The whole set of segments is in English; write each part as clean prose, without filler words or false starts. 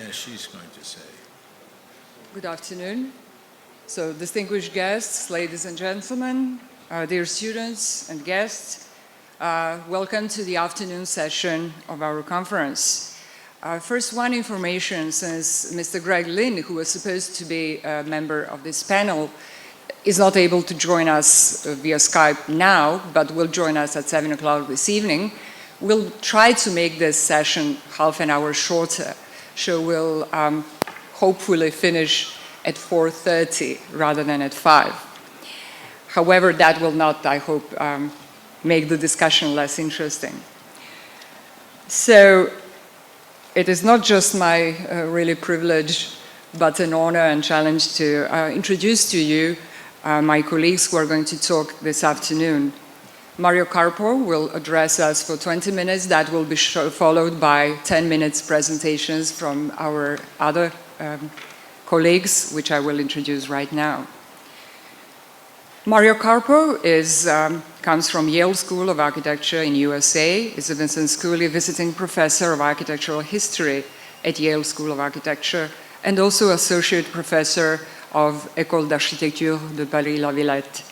And she's going to say. Good afternoon. So, distinguished guests, ladies and gentlemen, dear students and guests, welcome to the afternoon session of our conference. First, one information, since Mr. Greg Lynn, who was supposed to be a member of this panel, is not able to join us via Skype now, but will join us at 7 o'clock this evening. We'll try to make this session half an hour shorter, so we'll hopefully finish at 4:30 rather than at 5. However, that will not, I hope, make the discussion less interesting. So, it is not just my really privilege, but an honor and challenge to introduce to you my colleagues who are going to talk this afternoon. Mario Carpo will address us for 20 minutes. That will be followed by 10 minutes presentations from our other colleagues, which I will introduce right now. Mario Carpo comes from Yale School of Architecture in USA, is a Vincent Scully visiting professor of architectural history at Yale School of Architecture, and also associate professor of École d'Architecture de Paris-La Villette.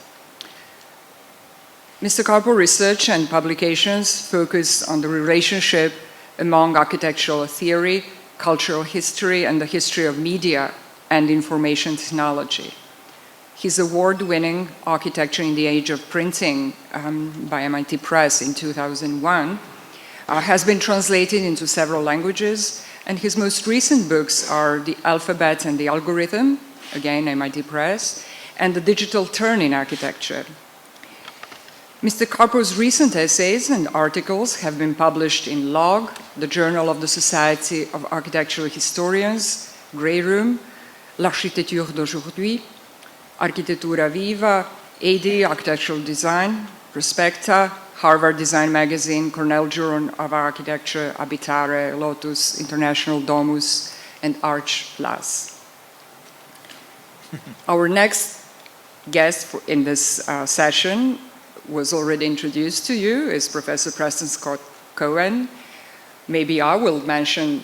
Mr. Carpo research and publications focus on the relationship among architectural theory, cultural history, and the history of media and information technology. His award-winning Architecture in the Age of Printing by MIT Press in 2001 has been translated into several languages, and his most recent books are The Alphabet and the Algorithm, again MIT Press, and The Digital Turn in Architecture. Mr. Carpo's recent essays and articles have been published in Log, the Journal of the Society of Architectural Historians, Grey Room, L'Architecture d'Aujourd'hui, Architettura Viva, AD, Architectural Design, Prospecta, Harvard Design Magazine, Cornell Journal of Architecture, Abitare, Lotus, International Domus, and Arch Plus. Our next guest in this session was already introduced to you, is Professor Preston Scott Cohen. Maybe I will mention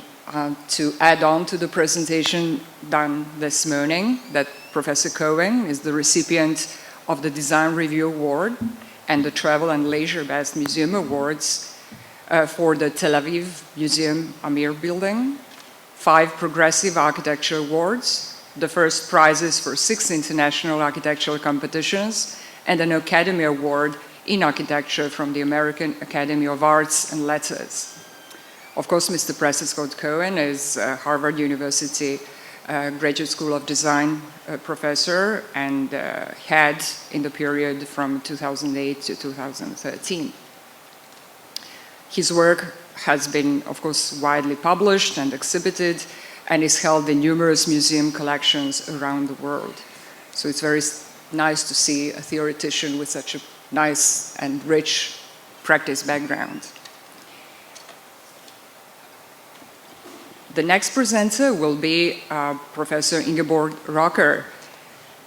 to add on to the presentation done this morning that Professor Cohen is the recipient of the Design Review Award and the Travel and Leisure Best Museum Awards for the Tel Aviv Museum Amir Building, 5 Progressive Architecture Awards, the first prizes for 6 international architectural competitions, and an Academy Award in Architecture from the American Academy of Arts and Letters. Of course, Mr. Preston Scott Cohen is a Harvard University Graduate School of Design professor and had in the period from 2008 to 2013. His work has been, of course, widely published and exhibited and is held in numerous museum collections around the world. So it's very nice to see a theoretician with such a nice and rich practice background. The next presenter will be Professor Ingeborg Rocker.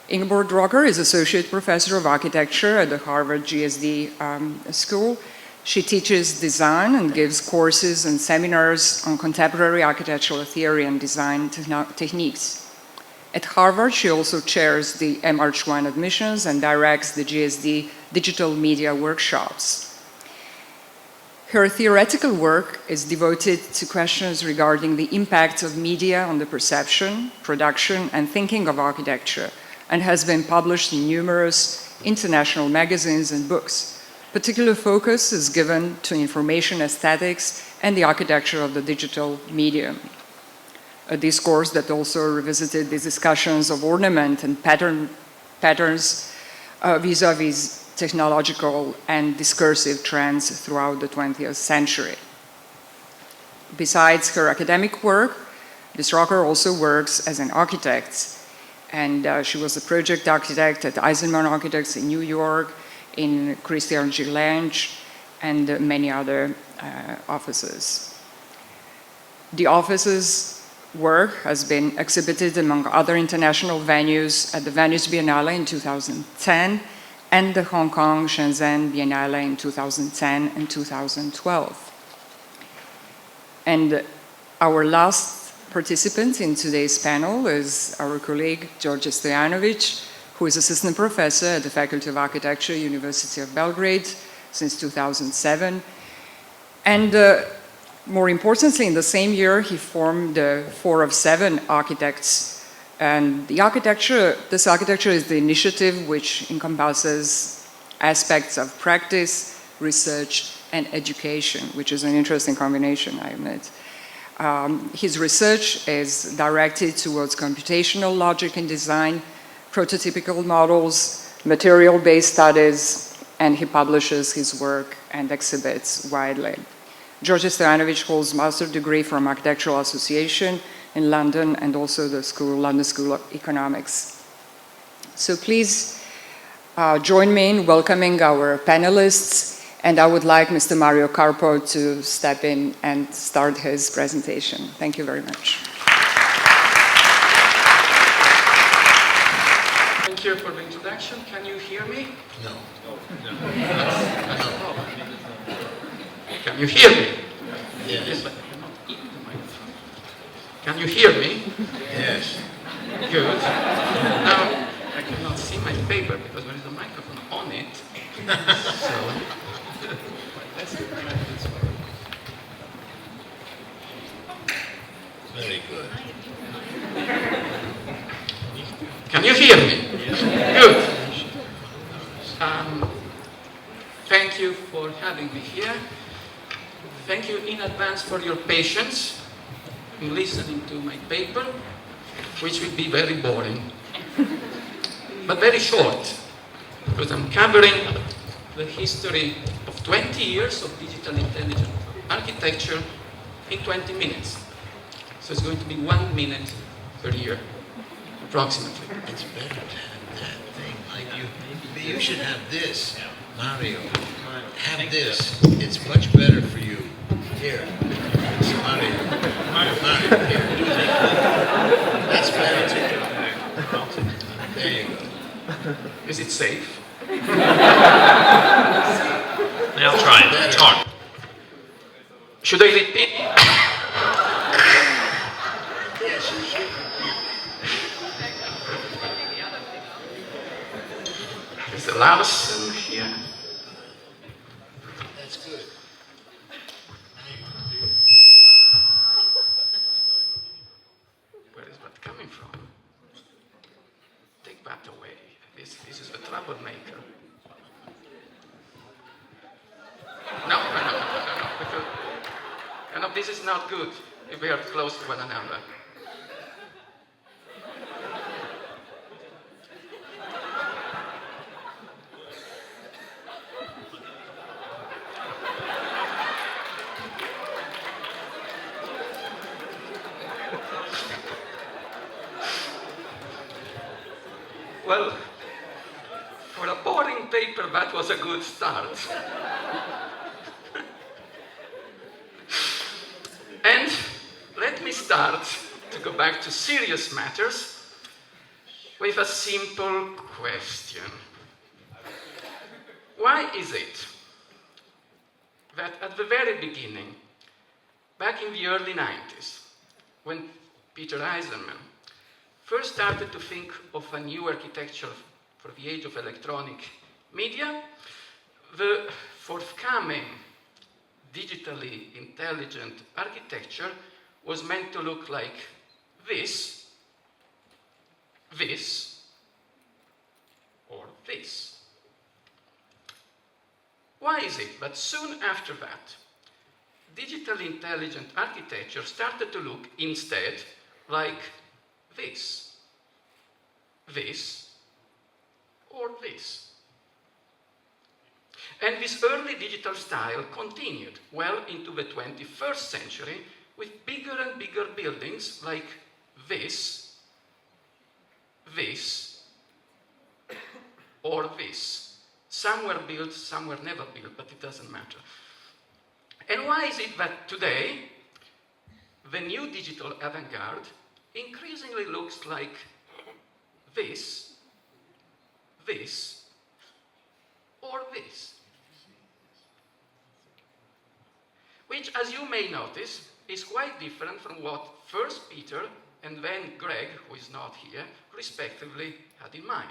Ingeborg Rocker is Associate Professor of Architecture at the Harvard GSD School. She teaches design and gives courses and seminars on contemporary architectural theory and design techniques. At Harvard, she also chairs the MArch1 admissions and directs the GSD digital media workshops. Her theoretical work is devoted to questions regarding the impact of media on the perception, production, and thinking of architecture, and has been published in numerous international magazines and books. Particular focus is given to information aesthetics and the architecture of the digital medium. A discourse that also revisited the discussions of ornament and patterns vis-a-vis technological and discursive trends throughout the 20th century. Besides her academic work, Ms. Rocker also works as an architect, and she was a project architect at Eisenman Architects in New York, in Christian G. Lange, and many other offices. The office's work has been exhibited among other international venues at the Venice Biennale in 2010 and the Hong Kong Shenzhen Biennale in 2010 and 2012. And our last participant in today's panel is our colleague Djordje Stojanović, who is assistant professor at the Faculty of Architecture, University of Belgrade since 2007. And more importantly, in the same year, he formed the 4 of 7 Architects. And this architecture is the initiative which encompasses aspects of practice, research, and education, which is an interesting combination, I admit. His research is directed towards computational logic and design, prototypical models, material-based studies, and he publishes his work and exhibits widely. Djordje Stojanović holds a master's degree from Architectural Association in London and also the London School of Economics. So please join me in welcoming our panelists, and I would like Mr. Mario Carpo to step in and start his presentation. Thank you very much. Thank you for the introduction. Can you hear me? No. Can you hear me? Yes. Can you hear me? Yes. Good. Now, I cannot see my paper because there is a microphone on it. So, let's try this one. Very good. Can you hear me? Good. Thank you for having me here. Thank you in advance for your patience in listening to my paper, which will be very boring, but very short, because I'm covering the history of 20 years of digital intelligent architecture in 20 minutes. So it's going to be 1 minute per year, approximately. It's better to have that thing like you. You should have this, Mario. Have this. It's much better for you. Here. It's Mario. Mario, here. That's better. There you go. Is it safe? I'll try it. It's hard. Should I repeat? Yes, you should. Is the Larson here? That's good. Where is that coming from? Take that away. This is the troublemaker. No. Because, this is not good if we are close to one another. Well, for a boring paper, that was a good start. And let me start, to go back to serious matters, with a simple question. Why is it that at the very beginning, back in the early 90s, when Peter Eisenman first started to think of a new architecture for the age of electronic media, the forthcoming digitally intelligent architecture was meant to look like this, or this. Why is it that soon after that, digitally intelligent architecture started to look instead like this, or this? And this early digital style continued well into the 21st century with bigger and bigger buildings like this, or this. Some were built, some were never built, but it doesn't matter. And why is it that today the new digital avant-garde increasingly looks like this, or this? Which, as you may notice, is quite different from what first Peter and then Greg, who is not here, respectively had in mind.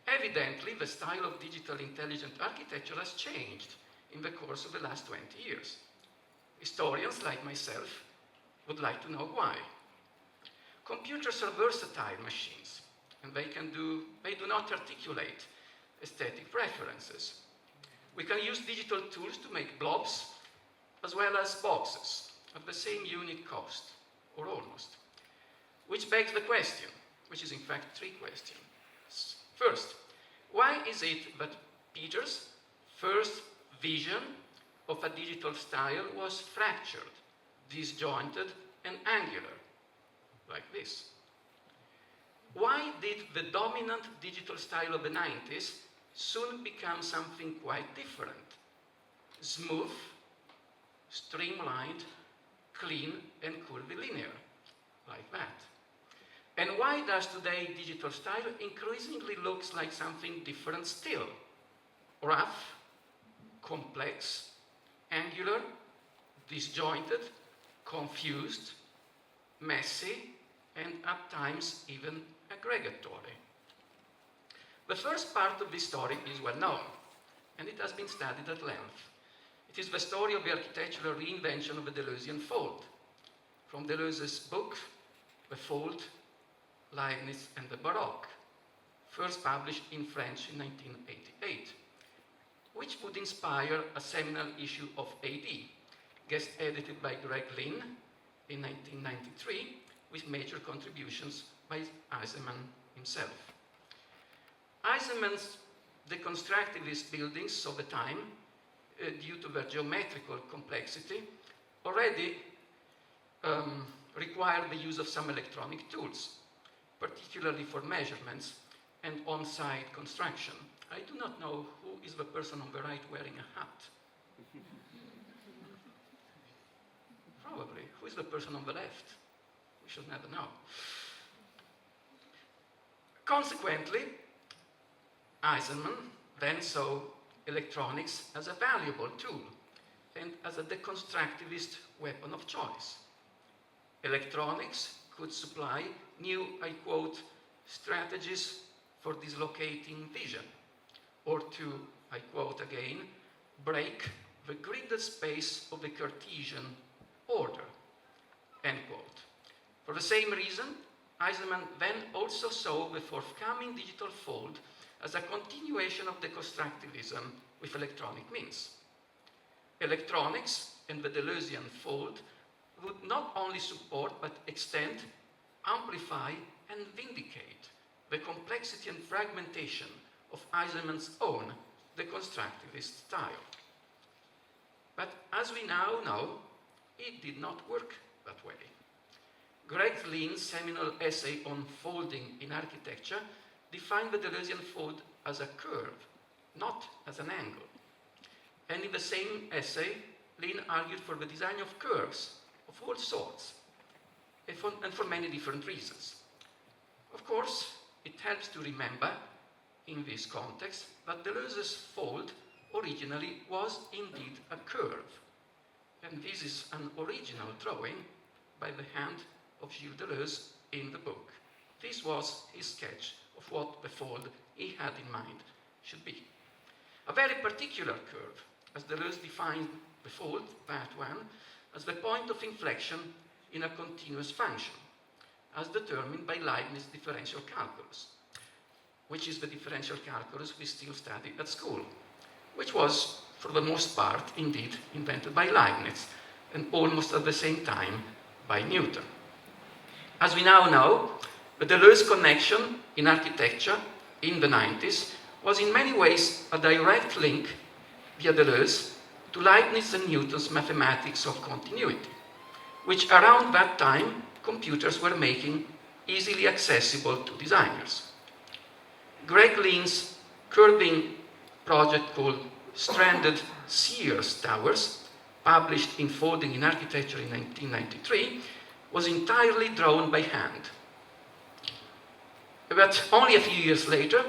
Evidently, the style of digital intelligent architecture has changed in the course of the last 20 years. Historians like myself would like to know why. Computers are versatile machines, and they do not articulate aesthetic preferences. We can use digital tools to make blobs as well as boxes at the same unit cost, or almost. Which begs the question, which is in fact three questions. First, why is it that Peter's first vision of a digital style was fractured, disjointed, and angular, like this? Why did the dominant digital style of the 90s soon become something quite different? Smooth, streamlined, clean, and curvilinear, like that. And why does today digital style increasingly looks like something different still? Rough, complex, angular, disjointed, confused, messy, and at times even aggregatory. The first part of this story is well known, and it has been studied at length. It is the story of the architectural reinvention of the Deleuzian fold. From Deleuze's book, The Fold, Leibniz and the Baroque, first published in French in 1988, which would inspire a seminal issue of AD, guest edited by Greg Lynn in 1993, with major contributions by Eisenman himself. Eisenman's deconstructivist buildings of the time, due to their geometrical complexity, already required the use of some electronic tools, particularly for measurements and on-site construction. I do not know who is the person on the right wearing a hat. Probably. Who is the person on the left? We should never know. Consequently, Eisenman then saw electronics as a valuable tool and as a deconstructivist weapon of choice. Electronics could supply new, I quote, strategies for dislocating vision, or to, I quote again, break the gridded space of the Cartesian order, end quote. For the same reason, Eisenman then also saw the forthcoming digital fold as a continuation of deconstructivism with electronic means. Electronics and the Deleuzian fold would not only support but extend, amplify, and vindicate the complexity and fragmentation of Eisenman's own deconstructivist style. But as we now know, it did not work that way. Greg Lynn's seminal essay on folding in architecture defined the Deleuzian fold as a curve, not as an angle. And in the same essay, Lynn argued for the design of curves of all sorts, and for many different reasons. Of course, it helps to remember, in this context, that Deleuze's fold originally was indeed a curve. And this is an original drawing by the hand of Gilles Deleuze in the book. This was his sketch of what the fold he had in mind should be. A very particular curve, as Deleuze defined the fold, that one, as the point of inflection in a continuous function, as determined by Leibniz differential calculus, which is the differential calculus we still study at school, which was, for the most part, indeed invented by Leibniz, and almost at the same time by Newton. As we now know, the Deleuze connection in architecture in the 90s was in many ways a direct link via Deleuze to Leibniz and Newton's mathematics of continuity, which around that time computers were making easily accessible to designers. Greg Lynn's curving project called Stranded Sears Towers, published in Folding in Architecture in 1993, was entirely drawn by hand. But only a few years later,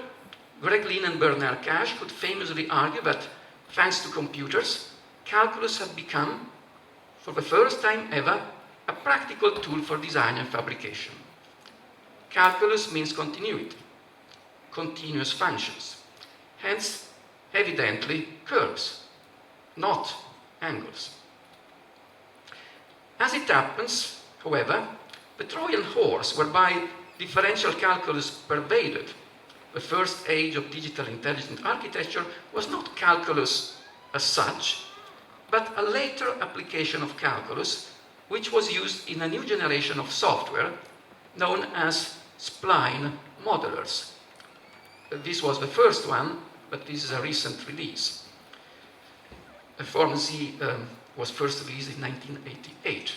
Greg Lynn and Bernard Cash could famously argue that, thanks to computers, calculus had become, for the first time ever, a practical tool for design and fabrication. Calculus means continuity, continuous functions, hence evidently curves, not angles. As it happens, however, the Trojan horse whereby differential calculus pervaded the first age of digital intelligent architecture was not calculus as such, but a later application of calculus which was used in a new generation of software known as spline modelers. This was the first one, but this is a recent release. Form Z was first released in 1988.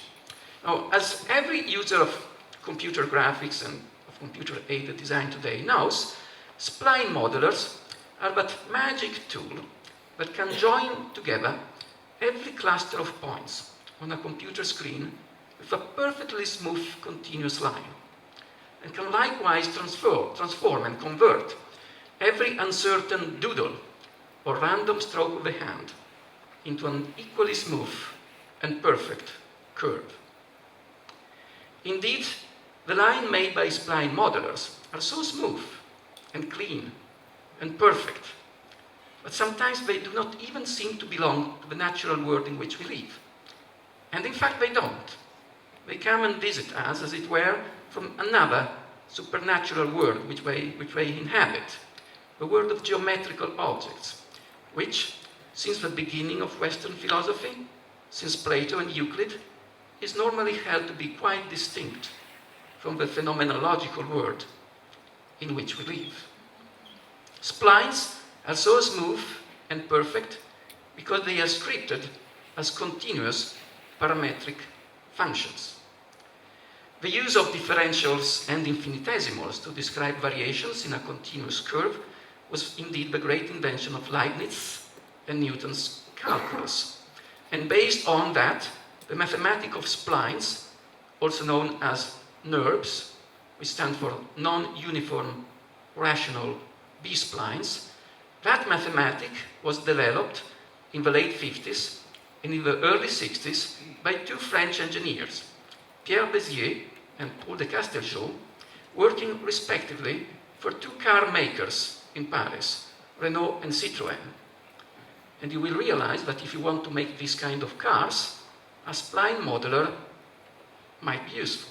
Now, as every user of computer graphics and of computer-aided design today knows, spline modelers are but magic tool that can join together every cluster of points on a computer screen with a perfectly smooth continuous line, and can likewise transform and convert every uncertain doodle or random stroke of the hand into an equally smooth and perfect curve. Indeed, the line made by spline modelers are so smooth and clean and perfect, but sometimes they do not even seem to belong to the natural world in which we live. And in fact, they don't. They come and visit us, as it were, from another supernatural world which they inhabit, the world of geometrical objects, which, since the beginning of Western philosophy, since Plato and Euclid, is normally held to be quite distinct from the phenomenological world in which we live. Splines are so smooth and perfect because they are scripted as continuous parametric functions. The use of differentials and infinitesimals to describe variations in a continuous curve was indeed the great invention of Leibniz and Newton's calculus. And based on that, the mathematics of splines, also known as NURBS, which stand for non-uniform rational B-splines, that mathematic was developed in the late 50s and in the early 60s by two French engineers, Pierre Bézier and Paul de Castelgeau, working respectively for two car makers in Paris, Renault and Citroën. And you will realize that if you want to make this kind of cars, a spline modeler might be useful.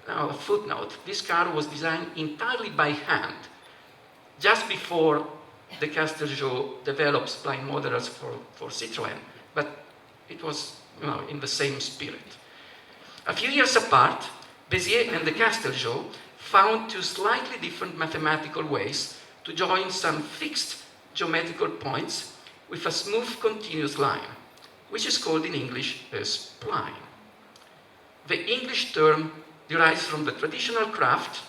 Now, a footnote, this car was designed entirely by hand, just before de Castelgeau developed spline modelers for Citroën, but it was in the same spirit. A few years apart, Bézier and de Castelgeau found two slightly different mathematical ways to join some fixed geometrical points with a smooth continuous line, which is called in English a spline. The English term derives from the traditional craft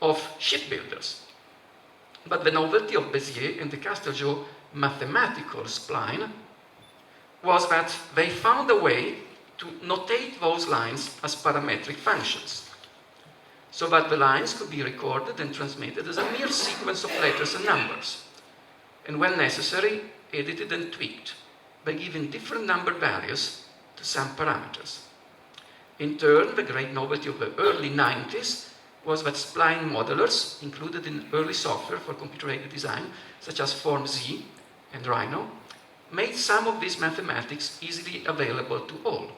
of shipbuilders. But the novelty of Bézier and de Castelgeau mathematical spline was that they found a way to notate those lines as parametric functions, so that the lines could be recorded and transmitted as a mere sequence of letters and numbers, and when necessary, edited and tweaked by giving different number values to some parameters. In turn, the great novelty of the early 90s was that spline modelers included in early software for computer-aided design, such as Form Z and Rhino, made some of these mathematics easily available to all,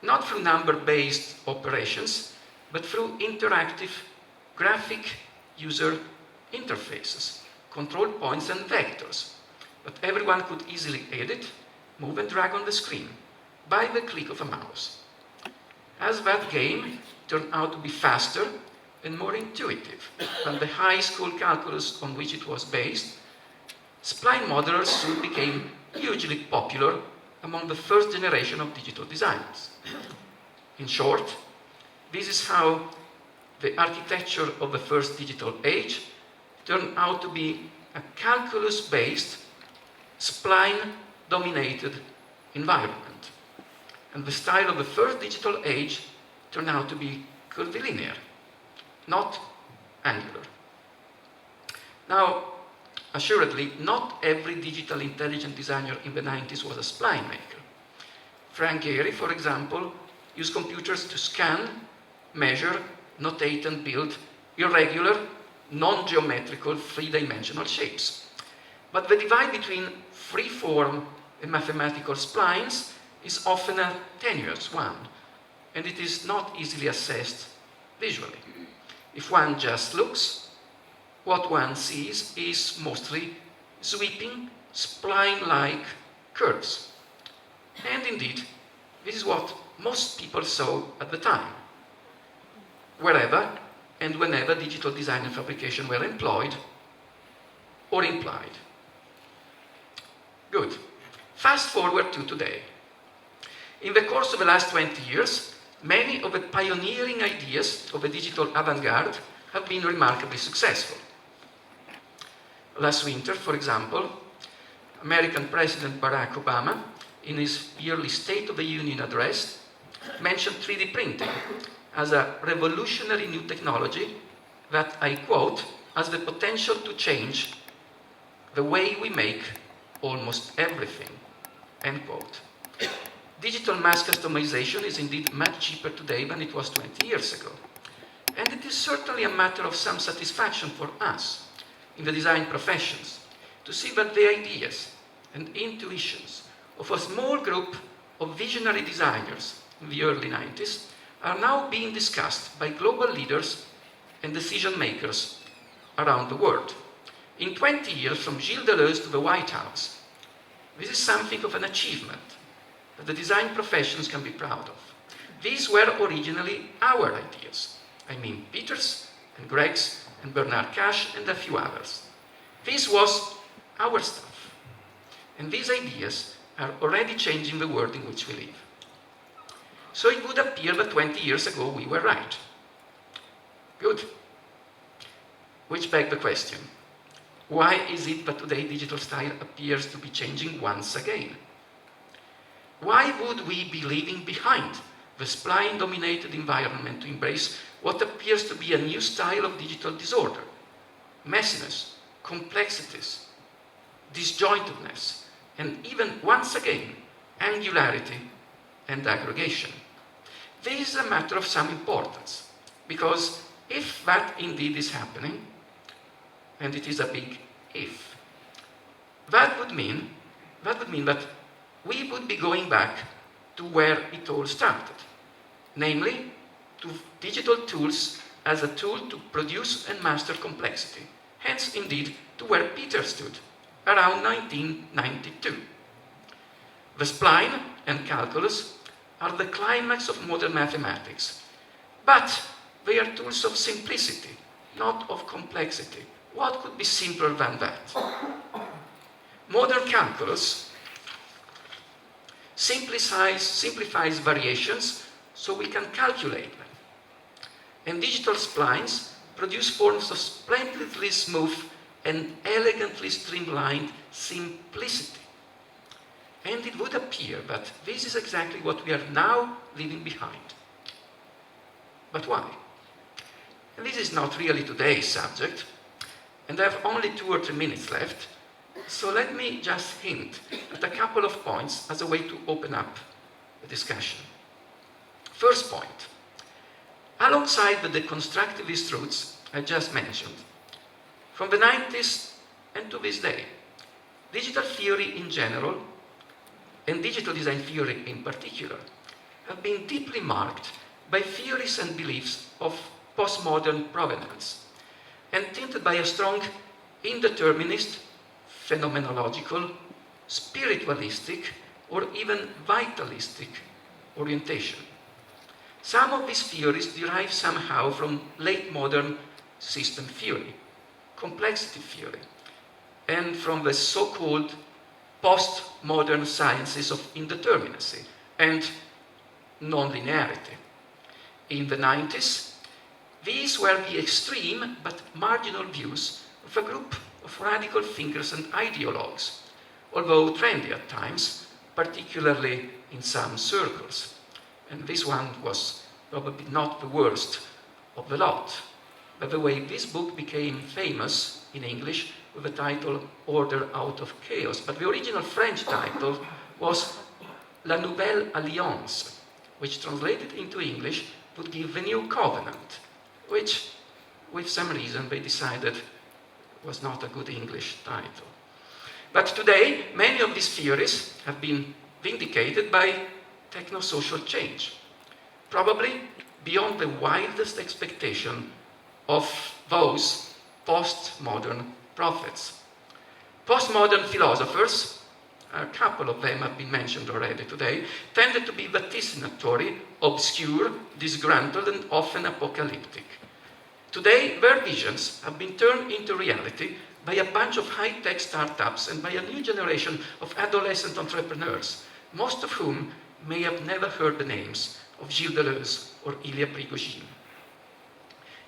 not through number-based operations, but through interactive graphic user interfaces, control points and vectors that everyone could easily edit, move and drag on the screen by the click of a mouse. As that game turned out to be faster and more intuitive than the high school calculus on which it was based, spline modelers soon became hugely popular among the first generation of digital designers. In short, this is how the architecture of the first digital age turned out to be a calculus-based, spline-dominated environment. And the style of the first digital age turned out to be curvilinear, not angular. Now, assuredly, not every digital intelligent designer in the 90s was a spline maker. Frank Gehry, for example, used computers to scan, measure, notate, and build irregular, non-geometrical, three-dimensional shapes. But the divide between free-form and mathematical splines is often a tenuous one, and it is not easily assessed visually. If one just looks, what one sees is mostly sweeping, spline-like curves. And indeed, this is what most people saw at the time. Wherever and whenever digital design and fabrication were employed or implied. Good. Fast forward to today. In the course of the last 20 years, many of the pioneering ideas of the digital avant-garde have been remarkably successful. Last winter, for example, American President Barack Obama, in his yearly State of the Union address, mentioned 3D printing as a revolutionary new technology that, I quote, has the potential to change the way we make almost everything, end quote. Digital mass customization is indeed much cheaper today than it was 20 years ago. And it is certainly a matter of some satisfaction for us in the design professions to see that the ideas and intuitions of a small group of visionary designers in the early 90s are now being discussed by global leaders and decision makers around the world. In 20 years, from Gilles Deleuze to the White House, this is something of an achievement that the design professions can be proud of. These were originally our ideas. I mean Peter's and Greg's and Bernard Cash and a few others. This was our stuff. And these ideas are already changing the world in which we live. So it would appear that 20 years ago we were right. Good. Which begs the question, why is it that today digital style appears to be changing once again? Why would we be leaving behind the spline-dominated environment to embrace what appears to be a new style of digital disorder? Messiness, complexities, disjointedness, and even, once again, angularity and aggregation. This is a matter of some importance, because if that indeed is happening, and it is a big if, that would mean that we would be going back to where it all started, namely to digital tools as a tool to produce and master complexity, hence indeed to where Peter stood around 1992. The spline and calculus are the climax of modern mathematics, but they are tools of simplicity, not of complexity. What could be simpler than that? Modern calculus simplifies variations so we can calculate them. And digital splines produce forms of splendidly smooth and elegantly streamlined simplicity. And it would appear that this is exactly what we are now leaving behind. But why? And this is not really today's subject, and I have only 2 or 3 minutes left, so let me just hint at a couple of points as a way to open up the discussion. First point, alongside the deconstructivist roots I just mentioned, from the 90s and to this day, digital theory in general, and digital design theory in particular, have been deeply marked by theories and beliefs of postmodern provenance, and tinted by a strong indeterminist, phenomenological, spiritualistic, or even vitalistic orientation. Some of these theories derive somehow from late modern system theory, complexity theory, and from the so-called postmodern sciences of indeterminacy and nonlinearity. In the 90s, these were the extreme but marginal views of a group of radical thinkers and ideologues, although trendy at times, particularly in some circles. And this one was probably not the worst of the lot. By the way, this book became famous in English with the title Order Out of Chaos, but the original French title was La Nouvelle Alliance, which translated into English would give the new covenant, which, with some reason, they decided was not a good English title. But today, many of these theories have been vindicated by techno-social change, probably beyond the wildest expectation of those postmodern prophets. Postmodern philosophers, a couple of them have been mentioned already today, tended to be vaticinatory, obscure, disgruntled, and often apocalyptic. Today, their visions have been turned into reality by a bunch of high-tech startups and by a new generation of adolescent entrepreneurs, most of whom may have never heard the names of Gilles Deleuze or Ilya Prigozhin.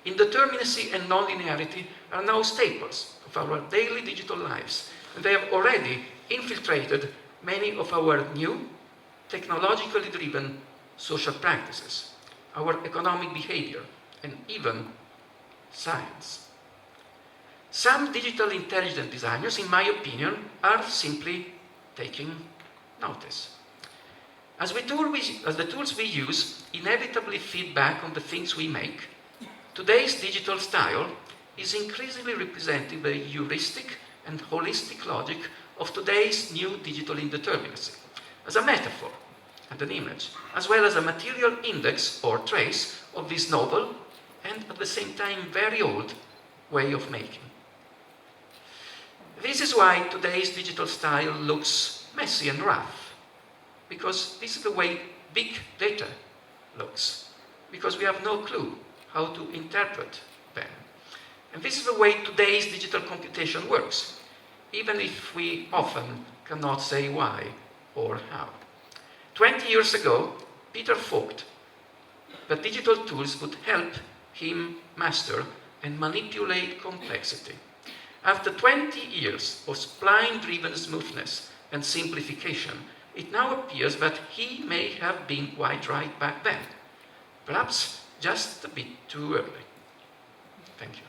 Indeterminacy and non-linearity are now staples of our daily digital lives, and they have already infiltrated many of our new, technologically driven social practices, our economic behavior, and even science. Some digital intelligent designers, in my opinion, are simply taking notice. As the tools we use inevitably feed back on the things we make, today's digital style is increasingly representing the heuristic and holistic logic of today's new digital indeterminacy, as a metaphor and an image, as well as a material index or trace of this novel and at the same time very old way of making. This is why today's digital style looks messy and rough, because this is the way big data looks, because we have no clue how to interpret them. And this is the way today's digital computation works, even if we often cannot say why or how. 20 years ago, Peter thought that digital tools would help him master and manipulate complexity. After 20 years of spline-driven smoothness and simplification, it now appears that he may have been quite right back then. Perhaps just a bit too early. Thank you.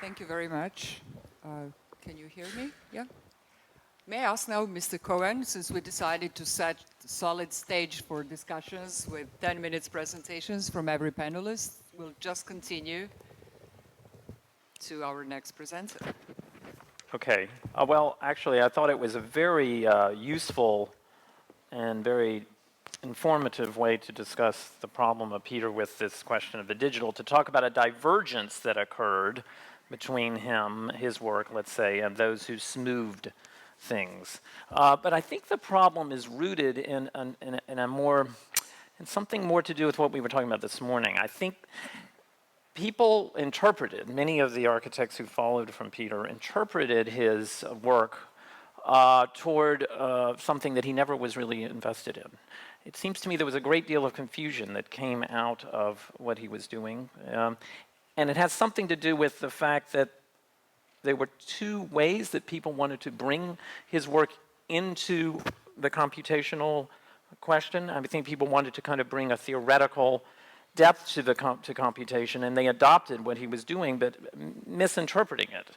Thank you very much. Can you hear me? Yeah? May I ask now, Mr. Cohen, since we decided to set a solid stage for discussions with 10 minutes presentations from every panelist, we'll just continue to our next presenter. Okay. Well, actually, I thought it was a very useful and very informative way to discuss the problem of Peter with this question of the digital, to talk about a divergence that occurred between him, his work, let's say, and those who smoothed things. But I think the problem is rooted in something more to do with what we were talking about this morning. I think people interpreted, many of the architects who followed from Peter interpreted his work toward something that he never was really invested in. It seems to me there was a great deal of confusion that came out of what he was doing. And it has something to do with the fact that there were two ways that people wanted to bring his work into the computational question. I think people wanted to kind of bring a theoretical depth to computation, and they adopted what he was doing, but misinterpreting it.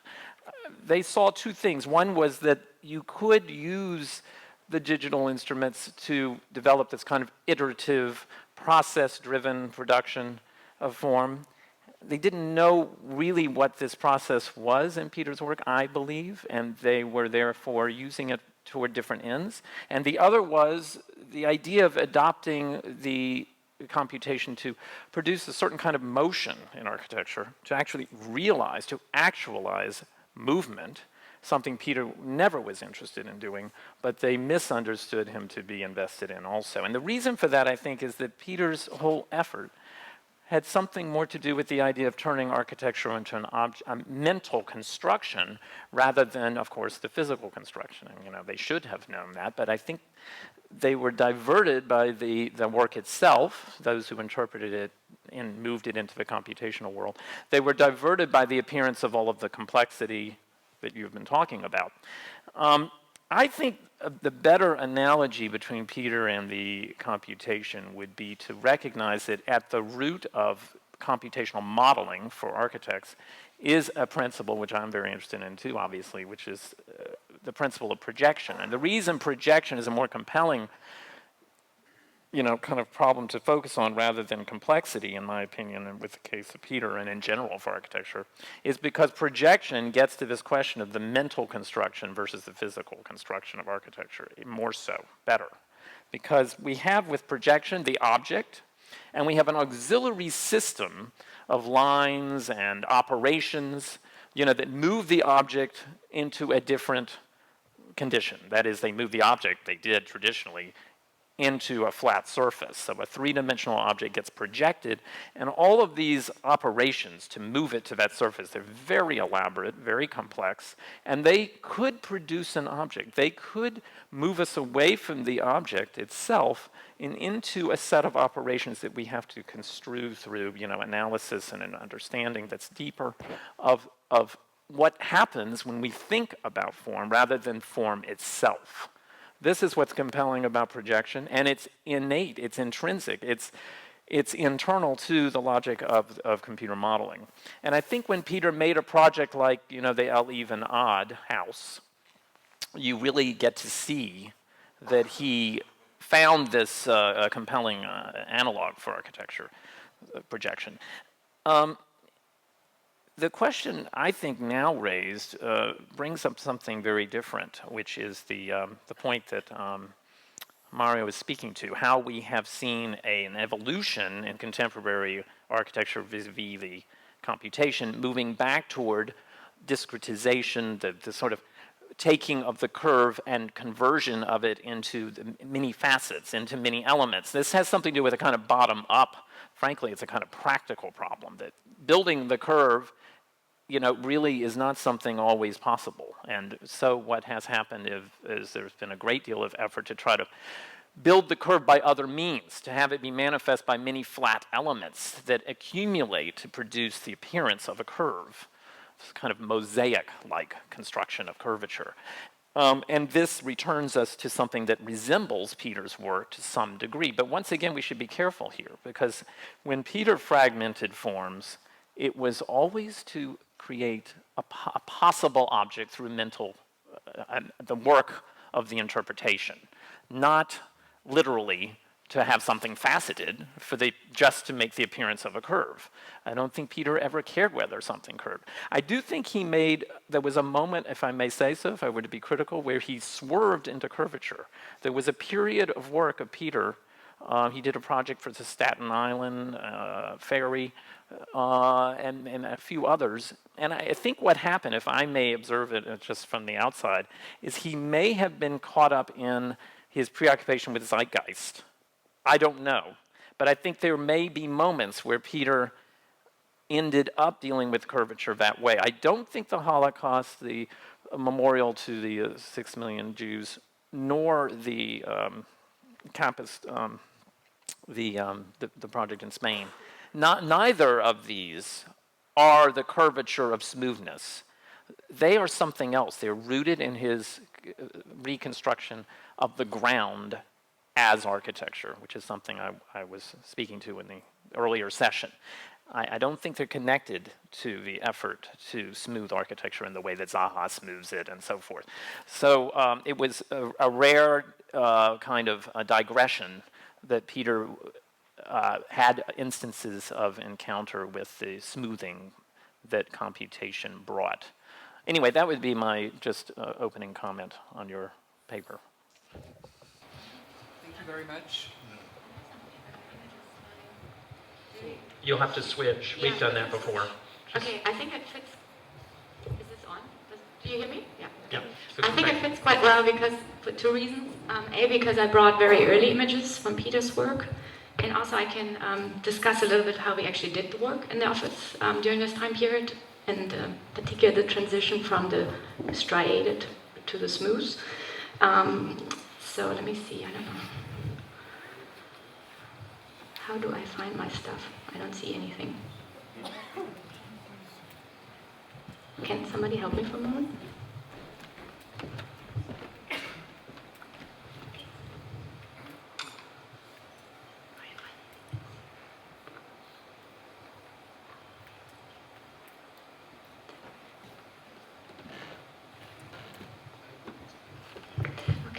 They saw two things. One was that you could use the digital instruments to develop this kind of iterative, process-driven production of form. They didn't know really what this process was in Peter's work, I believe, and they were therefore using it toward different ends. And the other was the idea of adopting the computation to produce a certain kind of motion in architecture, to actually realize, to actualize movement, something Peter never was interested in doing, but they misunderstood him to be invested in also. And the reason for that, I think, is that Peter's whole effort had something more to do with the idea of turning architecture into a mental construction rather than, of course, the physical construction. And, they should have known that, but I think they were diverted by the work itself, those who interpreted it and moved it into the computational world. They were diverted by the appearance of all of the complexity that you've been talking about. I think the better analogy between Peter and the computation would be to recognize that at the root of computational modeling for architects is a principle which I'm very interested in too, obviously, which is the principle of projection. And the reason projection is a more compelling, kind of problem to focus on rather than complexity, in my opinion, and with the case of Peter and in general for architecture, is because projection gets to this question of the mental construction versus the physical construction of architecture, more so, better. Because we have with projection the object, and we have an auxiliary system of lines and operations, that move the object into a different condition. That is, they move the object, they did traditionally, into a flat surface. So a three-dimensional object gets projected, and all of these operations to move it to that surface, they're very elaborate, very complex, and they could produce an object. They could move us away from the object itself and into a set of operations that we have to construe through, analysis and an understanding that's deeper of what happens when we think about form rather than form itself. This is what's compelling about projection, and it's innate, it's intrinsic, it's internal to the logic of computer modeling. And I think when Peter made a project like, the L-even odd house, you really get to see that he found this compelling analog for architecture, projection. The question I think now raised brings up something very different, which is the point that Mario is speaking to, how we have seen an evolution in contemporary architecture vis-a-vis the computation, moving back toward discretization, the sort of taking of the curve and conversion of it into the many facets, into many elements. This has something to do with a kind of bottom-up, frankly, it's a kind of practical problem, that building the curve really is not something always possible. And so what has happened is there's been a great deal of effort to try to build the curve by other means, to have it be manifest by many flat elements that accumulate to produce the appearance of a curve. It's kind of mosaic-like construction of curvature. And this returns us to something that resembles Peter's work to some degree. But once again, we should be careful here, because when Peter fragmented forms, it was always to create a possible object through the work of the interpretation, not literally to have something faceted just to make the appearance of a curve. I don't think Peter ever cared whether something curved. I do think there was a moment, if I may say so, if I were to be critical, where he swerved into curvature. There was a period of work of Peter. He did a project for the Staten Island ferry and a few others. And I think what happened, if I may observe it just from the outside, is he may have been caught up in his preoccupation with zeitgeist. I don't know. But I think there may be moments where Peter ended up dealing with curvature that way. I don't think the Holocaust, the memorial to the 6 million Jews, nor the campus, the project in Spain, neither of these are the curvature of smoothness. They are something else. They're rooted in his reconstruction of the ground as architecture, which is something I was speaking to in the earlier session. I don't think they're connected to the effort to smooth architecture in the way that Zaha smooths it and so forth. So it was a rare kind of a digression that Peter had instances of encounter with the smoothing that computation brought. Anyway, that would be my just opening comment on your paper. Thank you very much. You'll have to switch. We've done that before. Okay, I think it fits. Is this on? Do you hear me? Yeah. Yeah. I think it fits quite well for two reasons. A, because I brought very early images from Peter's work, and also I can discuss a little bit how we actually did the work in the office during this time period, and particularly the transition from the striated to the smooth. So let me see, I don't know. How do I find my stuff? I don't see anything. Can somebody help me for a moment?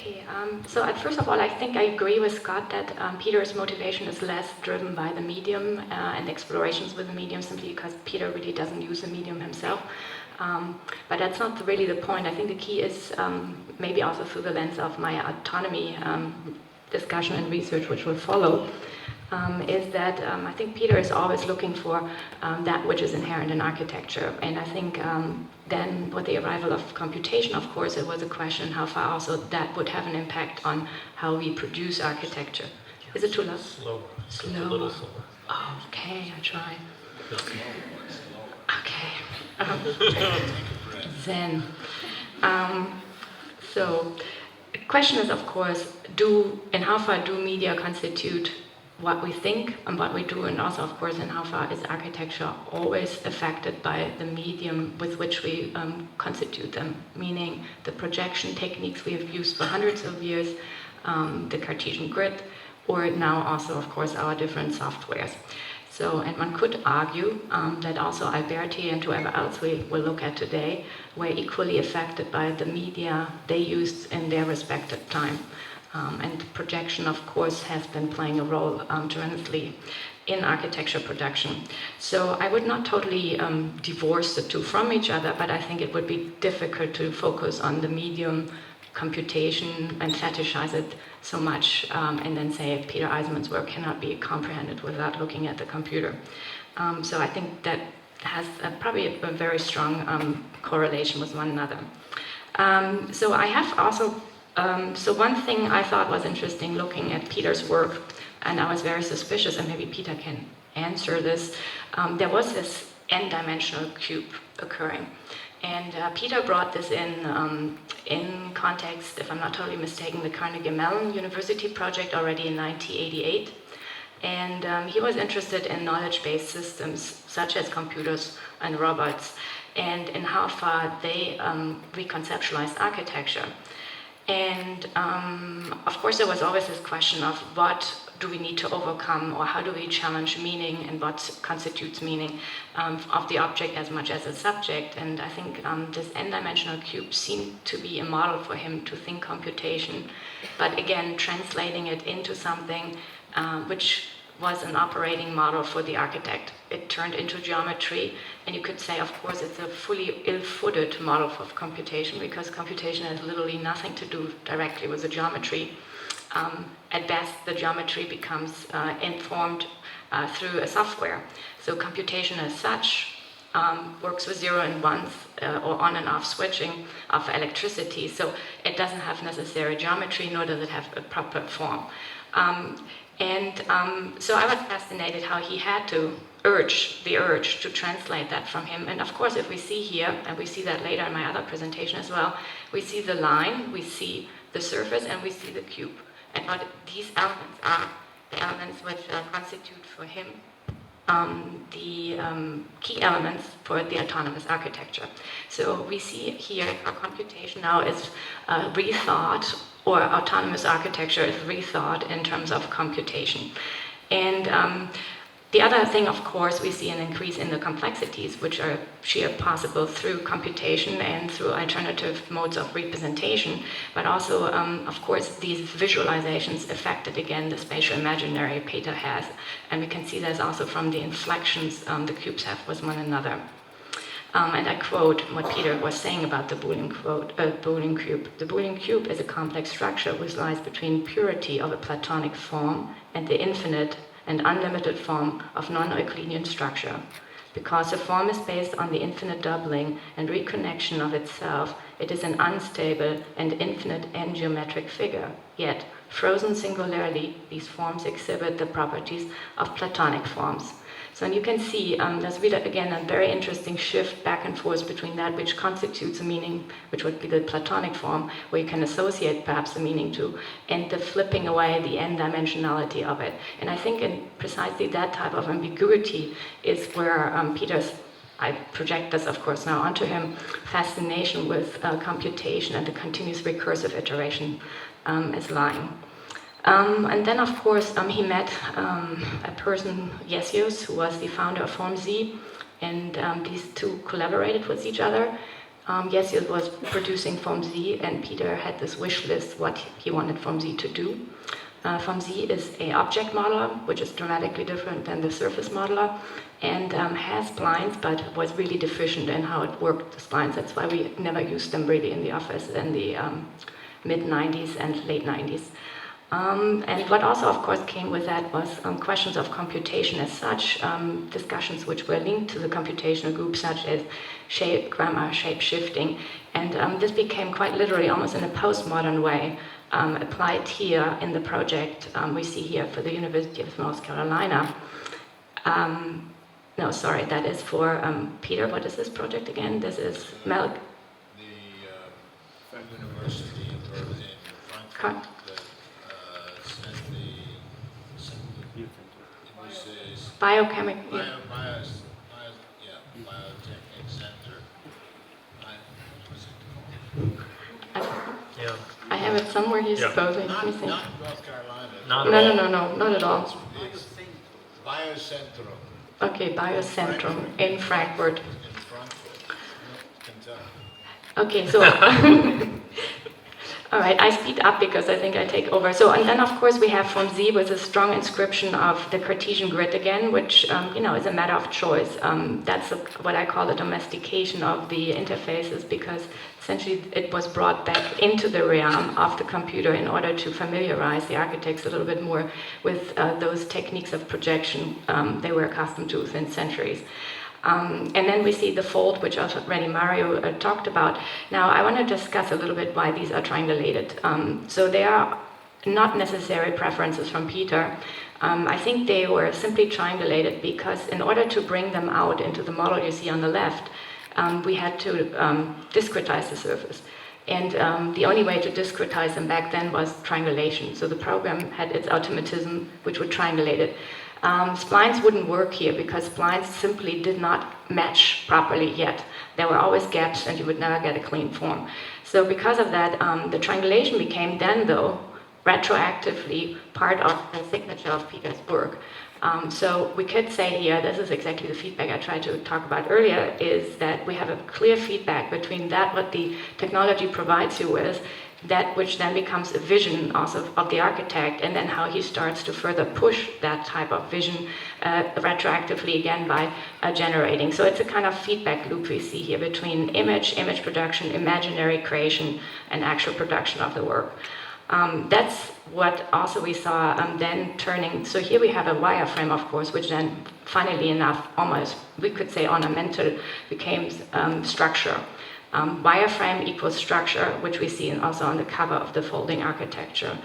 Okay, so first of all, I think I agree with Scott that Peter's motivation is less driven by the medium and explorations with the medium, simply because Peter really doesn't use the medium himself. But that's not really the point. I think the key is, maybe also through the lens of my autonomy discussion and research, which will follow, is that I think Peter is always looking for that which is inherent in architecture. And I think then with the arrival of computation, of course, it was a question how far also that would have an impact on how we produce architecture. Is it too loud? Slower. Slower. A little slower. Oh, okay, I try. No. Okay. Then, so the question is, of course, and how far do media constitute what we think and what we do, and also, of course, in how far is architecture always affected by the medium with which we constitute them, meaning the projection techniques we have used for hundreds of years, the Cartesian grid, or now also, of course, our different softwares. So, and one could argue that also Alberti and whoever else we will look at today were equally affected by the media they used in their respective time. And projection, of course, has been playing a role tremendously in architecture production. So I would not totally divorce the two from each other, but I think it would be difficult to focus on the medium computation and fetishize it so much, and then say Peter Eisenman's work cannot be comprehended without looking at the computer. So I think that has probably a very strong correlation with one another. So I have also, so one thing I thought was interesting looking at Peter's work, and I was very suspicious, and maybe Peter can answer this, there was this n-dimensional cube occurring. And Peter brought this in context, if I'm not totally mistaken, the Carnegie Mellon University project already in 1988. And he was interested in knowledge-based systems, such as computers and robots, and in how far they reconceptualized architecture. And of course, there was always this question of what do we need to overcome, or how do we challenge meaning and what constitutes meaning of the object as much as a subject. And I think this n-dimensional cube seemed to be a model for him to think computation, but again, translating it into something which was an operating model for the architect. It turned into geometry, and you could say, of course, it's a fully ill-footed model of computation, because computation has literally nothing to do directly with the geometry. At best, the geometry becomes informed through a software. So computation as such works with zero and ones, or on and off switching of electricity. So it doesn't have necessary geometry, nor does it have a proper form. So I was fascinated how he had to urge to translate that from him. And of course, if we see here, and we see that later in my other presentation as well, we see the line, we see the surface, and we see the cube. And what these elements are, the elements which constitute for him the key elements for the autonomous architecture. So we see here how computation now is rethought, or autonomous architecture is rethought in terms of computation. And the other thing, of course, we see an increase in the complexities, which are sheer possible through computation and through alternative modes of representation, but also, of course, these visualizations affected, again, the spatial imaginary Peter has, and we can see this also from the inflections the cubes have with one another. And I quote what Peter was saying about the Boolean cube. The Boolean cube is a complex structure which lies between purity of a Platonic form and the infinite and unlimited form of non-Euclidean structure. Because the form is based on the infinite doubling and reconnection of itself, it is an unstable and infinite n-geometric figure. Yet, frozen singularly, these forms exhibit the properties of Platonic forms. So you can see there's really, again, a very interesting shift back and forth between that which constitutes a meaning, which would be the Platonic form, where you can associate perhaps a meaning to, and the flipping away the n-dimensionality of it. And I think in precisely that type of ambiguity is where Peter's, I project this, of course, now onto him, fascination with computation and the continuous recursive iteration is lying. And then, of course, he met a person, Yesius, who was the founder of Form Z, and these two collaborated with each other. Yes, it was producing Form Z, and Peter had this wish list what he wanted Form Z to do. Form Z is an object modeler, which is dramatically different than the surface modeler, and has splines, but was really deficient in how it worked, the splines. That's why we never used them really in the office in the mid-90s and late 90s. And what also, of course, came with that was questions of computation as such, discussions which were linked to the computational group, such as shape, grammar, shape shifting. And this became quite literally, almost in a postmodern way, applied here in the project we see here for the University of North Carolina. No, sorry, that is for Peter. What is this project again? This is The University in Frankfurt. Biochemical. Biotechnic Center. Yeah. I have it somewhere here, Yeah. supposing. Let me see. Not North Carolina. Not No, at no, all. no, no, not at all. It's Biocentrum Okay, Biocentrum in Frankfurt. in Frankfurt, Kentucky. Okay, so all right, I speed up because I think I take over. So, and then of course we have Form Z with a strong inscription of the Cartesian grid again, which is a matter of choice. That's what I call the domestication of the interfaces, because essentially it was brought back into the realm of the computer in order to familiarize the architects a little bit more with those techniques of projection they were accustomed to within centuries. And then we see the fold, which already Mario talked about. Now, I want to discuss a little bit why these are triangulated. So they are not necessary preferences from Peter. I think they were simply triangulated because in order to bring them out into the model you see on the left, we had to discretize the surface. And the only way to discretize them back then was triangulation. So the program had its automatism, which would triangulate it. Splines wouldn't work here because splines simply did not match properly yet. There were always gaps and you would never get a clean form. So because of that, the triangulation became then, though, retroactively part of the signature of Peter's work. So we could say here, this is exactly the feedback I tried to talk about earlier, is that we have a clear feedback between that, what the technology provides you with, that which then becomes a vision also of the architect, and then how he starts to further push that type of vision retroactively again by generating. So it's a kind of feedback loop we see here between image production, imaginary creation, and actual production of the work. That's what also we saw then turning. So here we have a wireframe, of course, which then, funnily enough, almost we could say ornamental, became structure. Wireframe equals structure, which we see also on the cover of the folding architecture.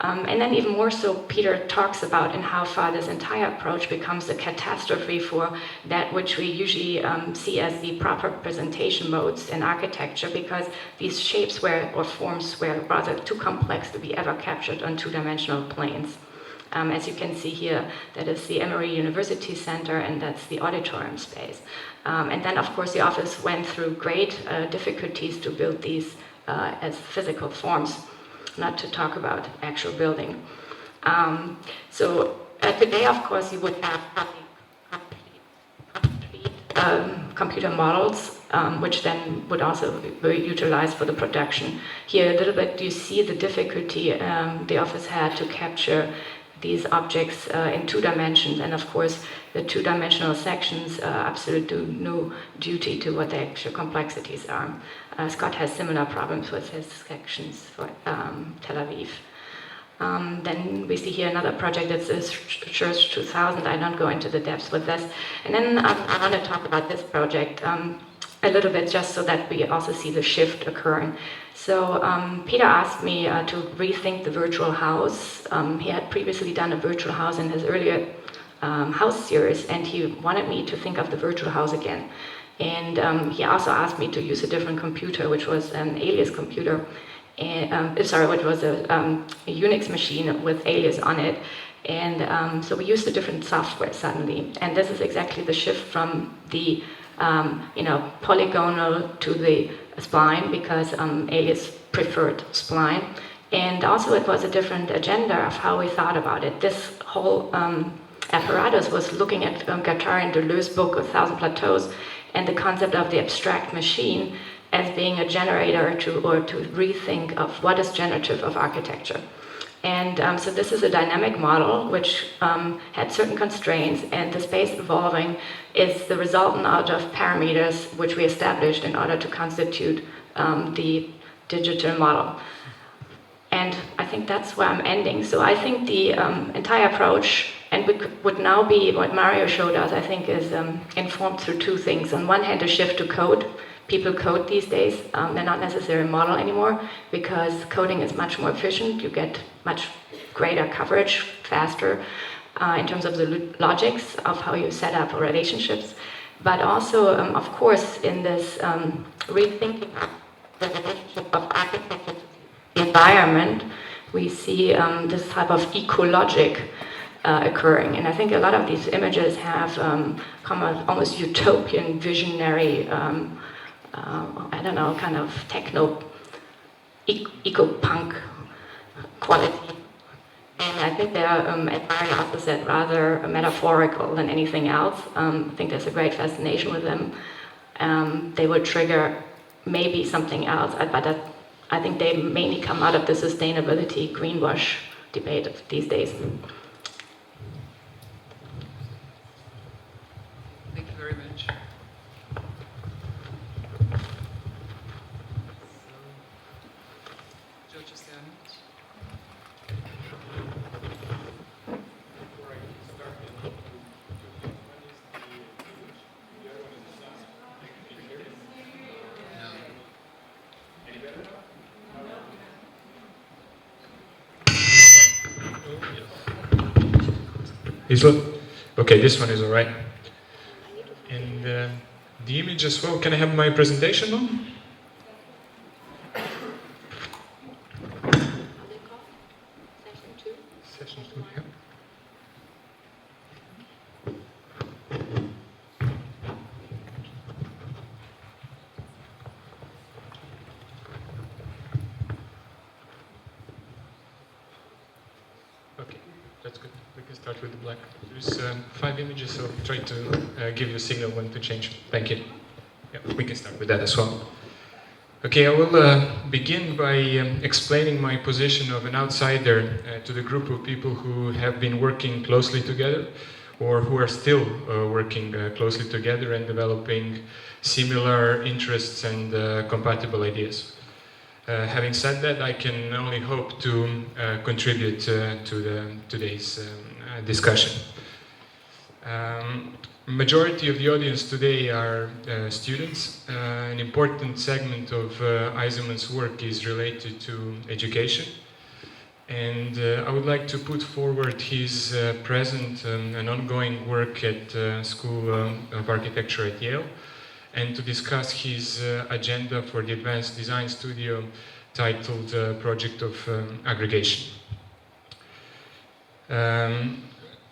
And then even more so, Peter talks about in how far this entire approach becomes a catastrophe for that which we usually see as the proper presentation modes in architecture, because these shapes or forms were rather too complex to be ever captured on two-dimensional planes. As you can see here, that is the Emory University Center, and that's the auditorium space. And then, of course, the office went through great difficulties to build these as physical forms, not to talk about actual building. So today, of course, you would have computer models, which then would also be utilized for the production. Here, a little bit, you see the difficulty the office had to capture these objects in 2 dimensions, and of course the 2-dimensional sections absolutely do no duty to what the actual complexities are. Scott has similar problems with his sections for Tel Aviv. Then we see here another project that's Church 2000. I don't go into the depths with this. And then I want to talk about this project a little bit, just so that we also see the shift occurring. So Peter asked me to rethink the virtual house. He had previously done a virtual house in his earlier house series, and he wanted me to think of the virtual house again. And he also asked me to use a different computer, which was an Alias computer, which was a Unix machine with Alias on it. And so we used a different software suddenly. And this is exactly the shift from the polygonal to the spline, because Alias preferred spline. And also it was a different agenda of how we thought about it. This whole apparatus was looking at Guattari and Deleuze's book, 1,000 Plateaus, and the concept of the abstract machine as being a generator to rethink of what is generative of architecture. And so this is a dynamic model which had certain constraints, and the space evolving is the resultant out of parameters which we established in order to constitute the digital model. And I think that's where I'm ending. So I think the entire approach, and would now be what Mario showed us, I think is informed through two things. On one hand, a shift to code. People code these days. They're not necessarily a model anymore because coding is much more efficient. You get much greater coverage, faster, in terms of the logics of how you set up relationships. But also, of course, in this rethinking the relationship of architecture to the environment, we see this type of ecologic occurring. And I think a lot of these images have come of almost utopian, visionary, I don't know, kind of techno, eco-punk quality. And I think they are, as Mario also said, rather metaphorical than anything else. I think there's a great fascination with them. They will trigger maybe something else, but I think they mainly come out of the sustainability greenwash debate these days. Thank you very much. Djordje, Stojanović. Okay, this one is all right. And the image as well. Can I have my presentation on? Session 2, yeah. Okay, that's good. We can start with the black. There's 5 images, so try to give you a signal when to change. Thank you. Yeah, we can start with that as well. Okay, I will begin by explaining my position of an outsider to the group of people who have been working closely together, or who are still working closely together and developing similar interests and compatible ideas. Having said that, I can only hope to contribute to today's discussion. Majority of the audience today are students. An important segment of Eisenman's work is related to education. And I would like to put forward his present and ongoing work at School of Architecture at Yale, and to discuss his agenda for the Advanced Design Studio titled Project of Aggregation.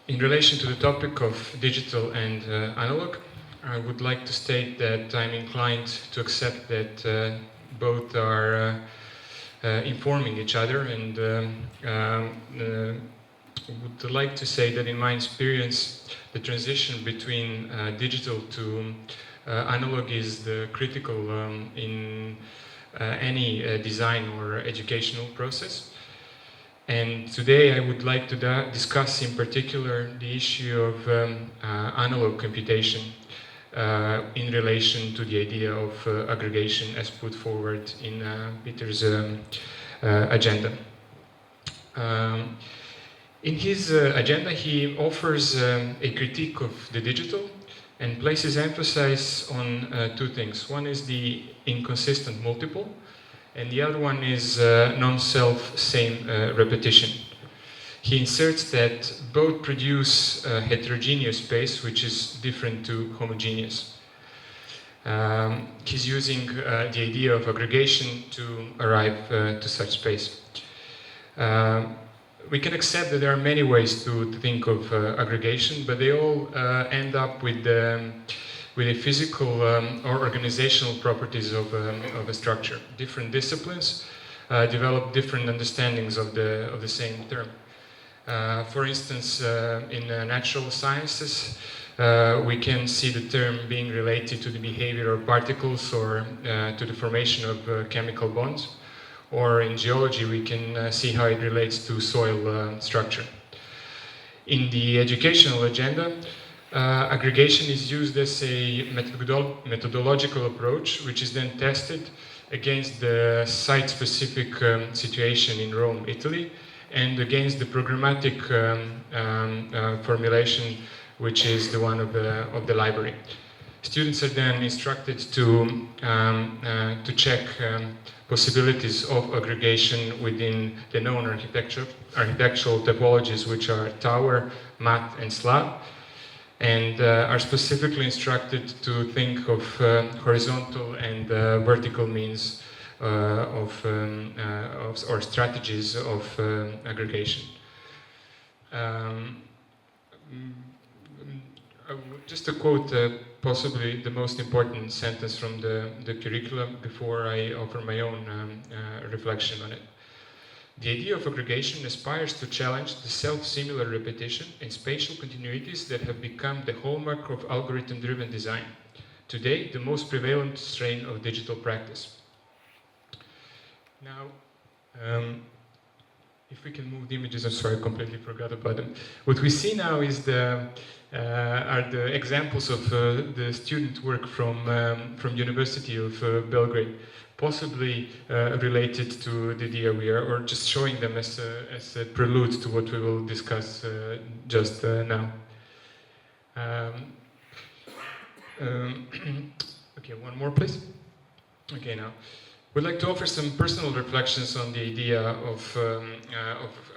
In relation to the topic of digital and analog, I would like to state that I'm inclined to accept that both are informing each other, and would like to say that in my experience, the transition between digital to analog is the critical in any design or educational process. And today I would like to discuss in particular the issue of analog computation in relation to the idea of aggregation as put forward in Peter's agenda. In his agenda, he offers a critique of the digital and places emphasis on 2 things. One is the inconsistent multiple, and the other one is non-self same repetition. He inserts that both produce heterogeneous space, which is different to homogeneous. He's using the idea of aggregation to arrive to such space. We can accept that there are many ways to think of aggregation, but they all end up with a physical or organizational properties of a structure. Different disciplines develop different understandings of the same term. For instance, in natural sciences, we can see the term being related to the behavior of particles or to the formation of chemical bonds. Or in geology, we can see how it relates to soil structure. In the educational agenda, aggregation is used as a methodological approach, which is then tested against the site-specific situation in Rome, Italy, and against the programmatic formulation, which is the one of the library. Students are then instructed to check possibilities of aggregation within the known architectural typologies, which are tower, mat, and slab, and are specifically instructed to think of horizontal and vertical means or strategies of aggregation. Just to quote possibly the most important sentence from the curriculum before I offer my own reflection on it. The idea of aggregation aspires to challenge the self-similar repetition and spatial continuities that have become the hallmark of algorithm-driven design, today the most prevalent strain of digital practice. Now, if we can move the images, I'm sorry, I completely forgot about them. What we see now is are the examples of the student work from University of Belgrade, possibly related to the DRWR, or just showing them as a prelude to what we will discuss just now. Okay, one more, please. Okay, now. We'd like to offer some personal reflections on the idea of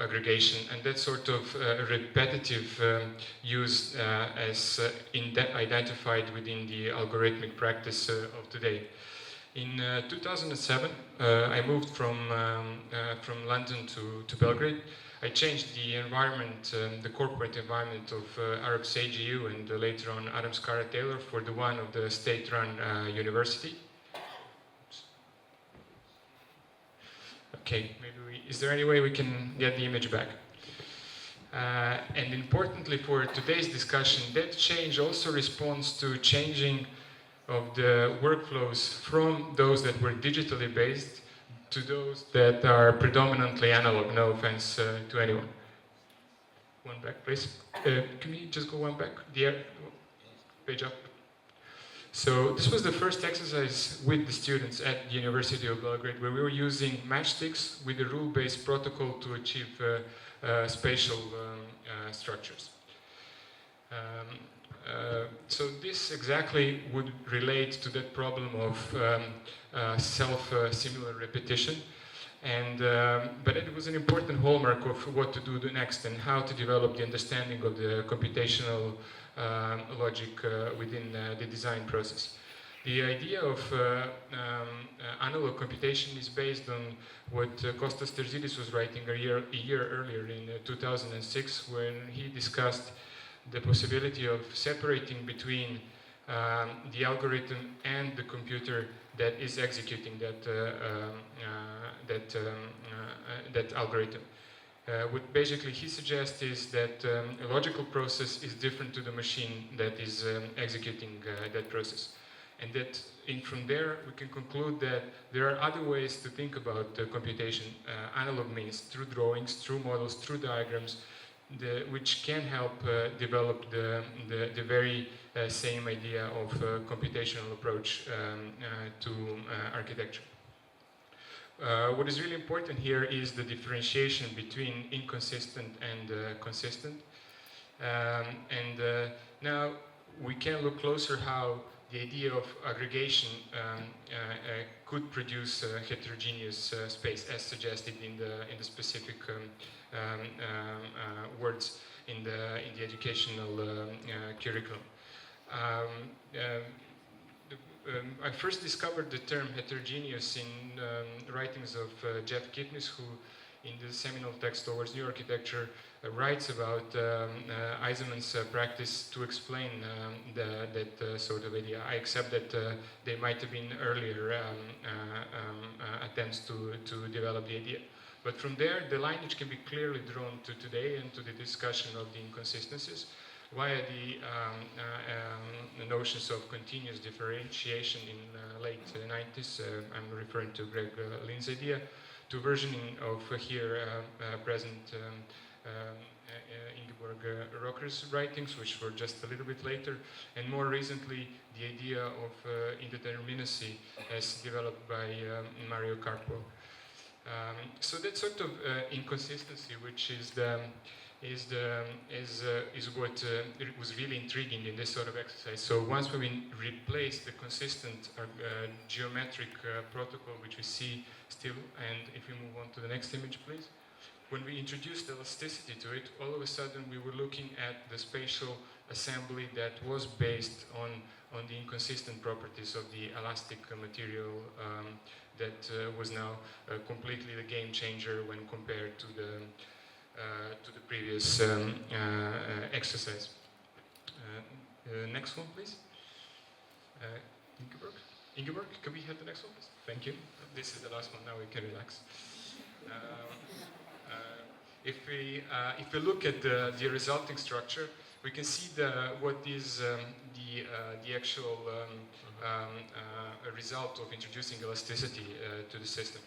aggregation and that sort of repetitive use as identified within the algorithmic practice of today. In 2007, I moved from London to Belgrade. I changed the environment, the corporate environment of Arab AGU and later on Adams Cara Taylor for the one of the state-run university. Okay, maybe is there any way we can get the image back? And importantly for today's discussion, that change also responds to changing of the workflows from those that were digitally based to those that are predominantly analog. No offense to anyone. One back, please. Can we just go one back? Page up. So this was the first exercise with the students at the University of Belgrade, where we were using matchsticks with a rule-based protocol to achieve spatial structures. So this exactly would relate to that problem of self-similar repetition, and but it was an important hallmark of what to do next and how to develop the understanding of the computational logic within the design process. The idea of analog computation is based on what Kostas Terzidis was writing a year earlier in 2006, when he discussed the possibility of separating between the algorithm and the computer that is executing that algorithm. What basically he suggests is that a logical process is different to the machine that is executing that process. And that from there we can conclude that there are other ways to think about computation, analog means, through drawings, through models, through diagrams, which can help develop the very same idea of computational approach to architecture. What is really important here is the differentiation between inconsistent and consistent. Now we can look closer how the idea of aggregation could produce a heterogeneous space, as suggested in the specific words in the educational curriculum. I first discovered the term heterogeneous in writings of Jeff Kipnis, who in the seminal text Towards New Architecture writes about Eisenman's practice to explain that sort of idea. I accept that there might have been earlier attempts to develop the idea. But from there, the lineage can be clearly drawn to today and to the discussion of the inconsistencies. via the notions of continuous differentiation in late 90s. I'm referring to Lynn's idea, to versioning of here present Ingeborg Rocker's writings, which were just a little bit later, and more recently the idea of indeterminacy as developed by Mario Carpo. So that sort of inconsistency, which is what was really intriguing in this sort of exercise. So once we replace the consistent geometric protocol, which we see still, and if we move on to the next image, please. When we introduced elasticity to it, all of a sudden we were looking at the spatial assembly that was based on the inconsistent properties of the elastic material that was now completely the game changer when compared to the previous exercise. Next one, please. Ingeborg, can we have the next one, please? Thank you. This is the last one. Now we can relax. If we look at the resulting structure, we can see what is the actual result of introducing elasticity to the system.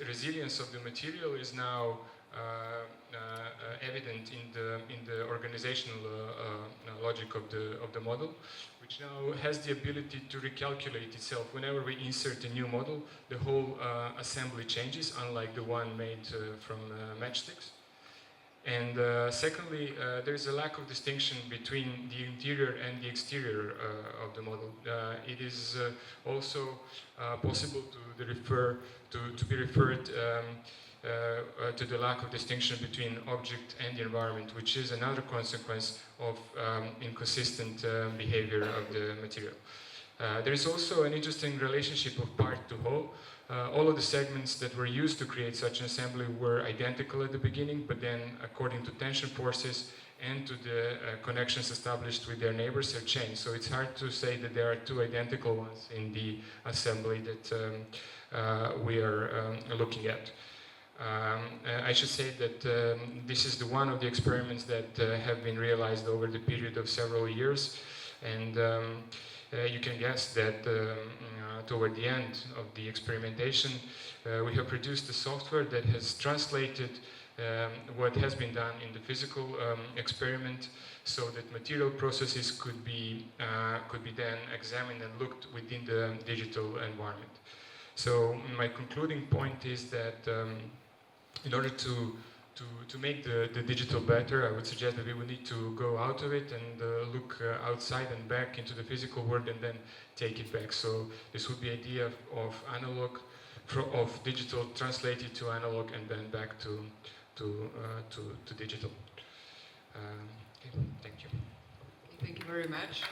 Resilience of the material is now evident in the organizational logic of the model, which now has the ability to recalculate itself. Whenever we insert a new model, the whole assembly changes, unlike the one made from matchsticks. And secondly, there is a lack of distinction between the interior and the exterior of the model. It is also possible to be referred to the lack of distinction between object and the environment, which is another consequence of inconsistent behavior of the material. There is also an interesting relationship of part to whole. All of the segments that were used to create such an assembly were identical at the beginning, but then according to tension forces and to the connections established with their neighbors have changed. So it's hard to say that there are two identical ones in the assembly that we are looking at. I should say that this is one of the experiments that have been realized over the period of several years, and you can guess that toward the end of the experimentation, we have produced a software that has translated what has been done in the physical experiment, so that material processes could be then examined and looked within the digital environment. So my concluding point is that in order to make the digital better, I would suggest that we would need to go out of it and look outside and back into the physical world and then take it back. So this would be idea of analog, of digital translated to analog and then back to digital. Okay, thank you. Thank you very much.